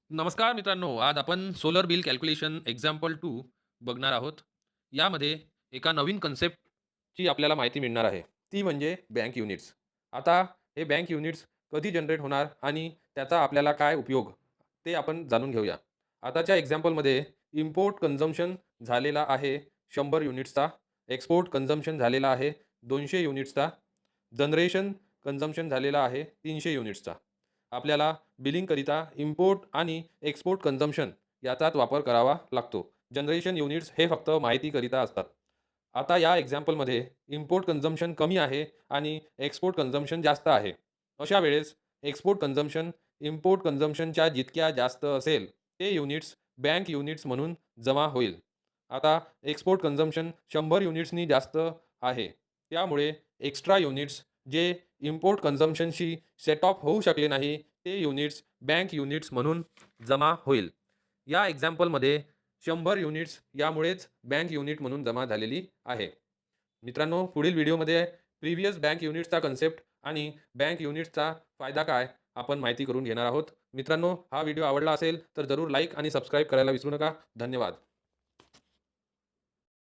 नमस्कार मित्रांनो, आज आपण सोलर बिल कॅल्क्युलेशन एक्झाम्पल 2 बघणार आहोत. यामध्ये एका नवीन कन्सेप्टची आपल्याला माहिती मिळणार आहे. ती म्हणजे बँक युनिट्स. आता हे बँक युनिट्स कधी जनरेट होणार आणि त्याचा आपल्याला काय उपयोग, ते आपण जाणून घेऊया. आताच्या एक्झाम्पलमध्ये इम्पोर्ट कन्झम्पशन झालेला आहे 100 युनिट्सचा, एक्सपोर्ट कन्झम्पशन झालेला आहे 200 युनिट्सचा, जनरेशन कन्झम्पशन झालेला आहे 300 युनिट्सचा. आपल्याला बिलिंगकरिता इम्पोर्ट आणि एक्सपोर्ट कन्झम्पशन याचाच वापर करावा लागतो. जनरेशन युनिट्स हे फक्त माहितीकरिता असतात. आता या एक्झाम्पलमध्ये इम्पोर्ट कन्झम्पशन कमी आहे आणि एक्सपोर्ट कन्झम्पशन जास्त आहे. अशा वेळेस एक्सपोर्ट कन्झम्पशन इम्पोर्ट कन्झम्पशनच्या जितक्या जास्त असेल, ते युनिट्स बँक युनिट्स म्हणून जमा होईल. आता एक्सपोर्ट कन्झम्पशन 100 युनिट्सनी जास्त आहे. त्यामुळे एक्स्ट्रा युनिट्स जे इम्पोर्ट कन्झम्पशनशी सेट ऑफ होऊ शकले नाही, ते युनिट्स बँक युनिट्स म्हणून जमा होईल. या एक्झाम्पलमध्ये 100 युनिट्स यामुळेच बँक युनिट म्हणून जमा झालेली आहे. मित्रांनो, पुढील व्हिडिओमध्ये प्रिव्हियस बँक युनिट्सचा कन्सेप्ट आणि बँक युनिट्सचा फायदा काय आपण माहिती करून घेणार आहोत. मित्रांनो, हा व्हिडिओ आवडला असेल तर जरूर लाईक आणि सबस्क्राईब करायला विसरू नका. धन्यवाद.